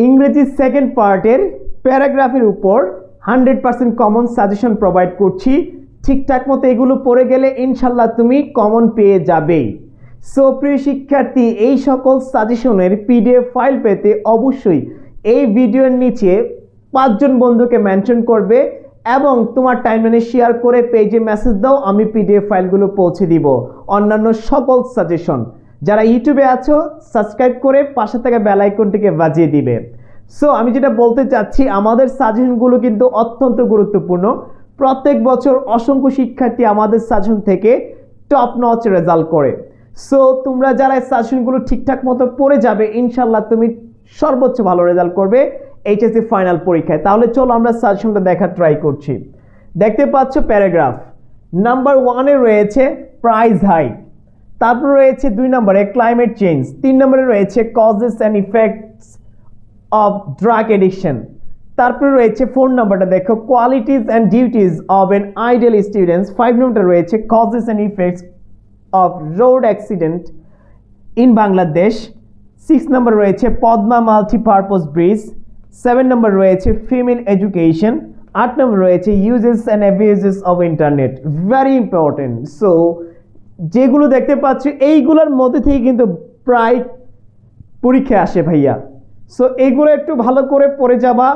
ইংরেজি সেকেন্ড পার্টের প্যারাগ্রাফের উপর 100% কমন সাজেশন প্রোভাইড করছি। ঠিকঠাক মতো এগুলো পড়ে গেলে ইনশাল্লাহ তুমি কমন পেয়ে যাবেই। সো প্রিয় শিক্ষার্থী, এই সকল সাজেশনের পিডিএফ ফাইল পেতে অবশ্যই এই ভিডিওর নিচে 5 জন বন্ধুকে মেনশন করবে এবং তোমার টাইমলাইনে শেয়ার করে পেজে মেসেজ দাও, আমি পিডিএফ ফাইলগুলো পৌঁছে দিব। অন্যান্য সকল সাজেশন যারা ইউটিউবে আছো সাবস্ক্রাইব করে পাশে থাকা বেল আইকনটিকে বাজিয়ে দিবে। সো আমি যেটা বলতে চাচ্ছি, আমাদের সাজেশনগুলো কিন্তু অত্যন্ত গুরুত্বপূর্ণ। প্রত্যেক বছর অসংখ্য শিক্ষার্থী আমাদের সাজেশন থেকে টপ নচ রেজাল্ট করে। সো তোমরা যারা সাজেশনগুলো ঠিকঠাক মতো পড়ে যাবে ইনশাল্লাহ তুমি সর্বোচ্চ ভালো রেজাল্ট করবে এইচএসসি ফাইনাল পরীক্ষায়। তাহলে চলো আমরা সাজেশনটা দেখার ট্রাই করছি। দেখতে পাচ্ছ প্যারাগ্রাফ নাম্বার 1-এ রয়েছে প্রাইস হাইক, তারপর রয়েছে 2 নম্বরে ক্লাইমেট চেঞ্জ, 3 নম্বরে রয়েছে causes and effects of drug addiction, তারপরে রয়েছে 4 নম্বরটা দেখো qualities and duties of N ideal students, 5 নম্বরটা রয়েছে causes and effects of road accident in Bangladesh, 6 নম্বর রয়েছে পদ্মা মাল্টিপারপাস ব্রিজ, 7 নম্বর রয়েছে ফিমেল এডুকেশন, 8 নম্বর রয়েছে uses and abuses of internet. Very important. So যেগুলো দেখতে পাচ্ছি এইগুলোর মধ্যে থেকে কিন্তু প্রায় পরীক্ষা আসে ভাইয়া। সো এইগুলো একটু ভালো করে পড়ে যাবা,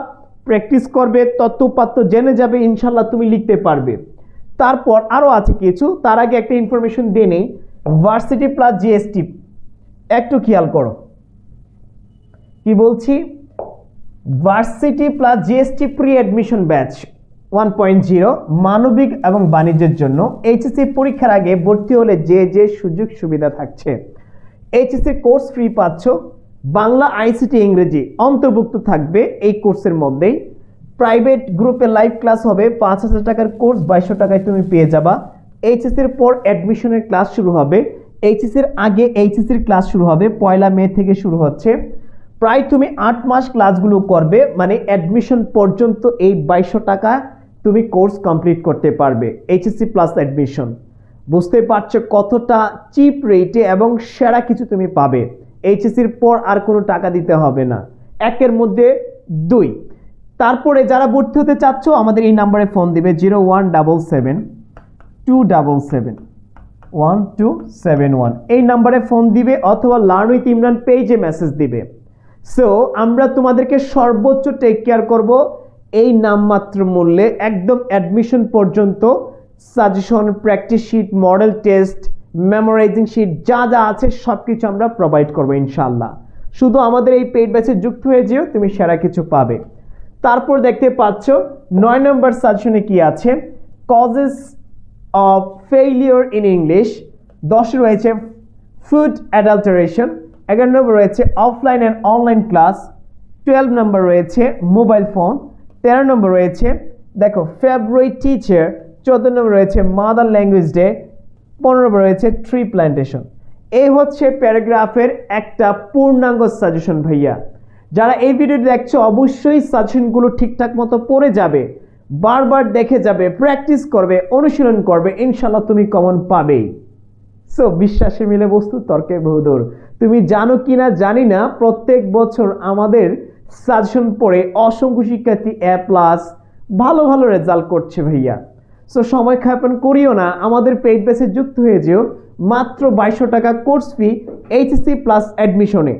প্র্যাকটিস করবে, তথ্যপাত্য জেনে যাবে, ইনশাল্লাহ তুমি লিখতে পারবে। তারপর আরও আছে কিছু, তার আগে একটা ইনফরমেশন দিয়ে নেই। ভার্সিটি প্লাস জিএসটি একটু খেয়াল করো কি বলছি। Varsity plus GST pre admission batch 1.0 মানবিক এবং বাণিজ্যের জন্য এইচএসসি পরীক্ষার আগে ভর্তি হলে যে সুযোগ সুবিধা থাকছে। এইচএসসি কোর্স ফ্রি পাচ্ছ, বাংলা আইসিটি ইংরেজি অন্তর্ভুক্ত থাকবে এই কোর্সের মধ্যেই। প্রাইভেট গ্রুপে লাইভ ক্লাস হবে, 5,000 টাকার কোর্স 2200 টাকায় তুমি পেয়ে যাবা। এইচএসসির পর অ্যাডমিশনের ক্লাস শুরু হবে, এইচএসসির আগে এইচএসসির ক্লাস শুরু হবে, 1 মে থেকে শুরু হচ্ছে। প্রায় তুমি 8 মাস ক্লাসগুলো করবে, মানে অ্যাডমিশন পর্যন্ত এই 2200 টাকা তুমি কোর্স কমপ্লিট করতে পারবে। এইচএসসি প্লাস অ্যাডমিশন, বুঝতে পারছো কতটা চিপ রেটে এবং সেরা কিছু তুমি পাবে। এইচএসসির পর আর কোনো টাকা দিতে হবে না, 1-এর মধ্যে 2। তারপরে যারা ভর্তি হতে চাচ্ছ আমাদের এই নাম্বারে ফোন দিবে 0177-277-1271 এই নাম্বারে ফোন দিবে অথবা লার্ন উইথ ইমরান পেজে মেসেজ দিবে। সো আমরা তোমাদেরকে সর্বোচ্চ টেক কেয়ার করব এই নামমাত্র মূল্যে, একদম অ্যাডমিশন পর্যন্ত suggestion, practice sheet, model test, memorising sheet যা যা আছে সব কিছু আমরা প্রোভাইড করবো ইনশাল্লাহ। শুধু আমাদের এই পেইড ব্যাচে যুক্ত হয়ে যেও, তুমি সেরা কিছু পাবে। তারপর দেখতে পাচ্ছ 9 নম্বর সাজেশনে কি আছে, causes of failure in English, 10 রয়েছে ফুড অ্যাডাল্টারেশন, 11 নম্বর রয়েছে অফলাইন অ্যান্ড অনলাইন ক্লাস, 12 নম্বর রয়েছে মোবাইল ফোন, 13 নম্বর রয়েছে দেখো ফেভারিট টিচার, 14 নম্বর রয়েছে মাদার ল্যাঙ্গুয়েজ ডে, 15 নম্বর রয়েছে ট্রি প্ল্যান্টেশন। এই হচ্ছে প্যারাগ্রাফের একটা পূর্ণাঙ্গ সাজেশন ভাইয়া। যারা এই ভিডিওটি দেখছো অবশ্যই সাজেশনগুলো ঠিকঠাক মতো পড়ে যাবে, বারবার দেখে যাবে, প্র্যাকটিস করবে, অনুশীলন করবে, ইনশাল্লাহ তুমি কমন পাবেই। সো বিশ্বাসে মিলে বস্তু তর্কে বহুদূর। তুমি জানো কি না জানি না, প্রত্যেক বছর আমাদের সাজেশন পড়ে অসংখ্য শিক্ষার্থী A+ ভালো ভালো রেজাল্ট করছে ভাইয়া। সো সময় ক্ষেপণ করিও না, আমাদের পেইড ব্যাচে যুক্ত হয়ে যেও। মাত্র 2200 টাকা কোর্স ফি এইচএসসি প্লাস অ্যাডমিশনে,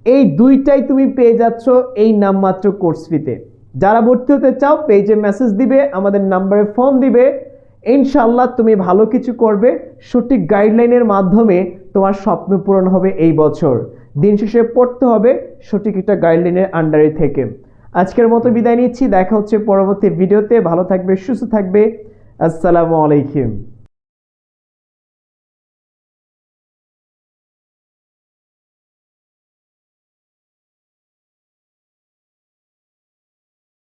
এই দুইটাই তুমি পেয়ে যাচ্ছ এই নামমাত্র কোর্স ফিতে। যারা ভর্তি হতে চাও পেজে মেসেজ দিবে, আমাদের নাম্বারে ফোন দিবে, ইনশাল্লাহ তুমি ভালো কিছু করবে। সঠিক গাইডলাইনের মাধ্যমে তোমার স্বপ্ন পূরণ হবে এই বছর। দিন শেষে পড়তে হবে সঠিক একটা গাইডলাইনের আন্ডারে থেকে। আজকের মতো বিদায় নিচ্ছি, দেখা হচ্ছে পরবর্তী ভিডিওতে। ভালো থাকবে, সুস্থ থাকবে, আসসালামু আলাইকুম।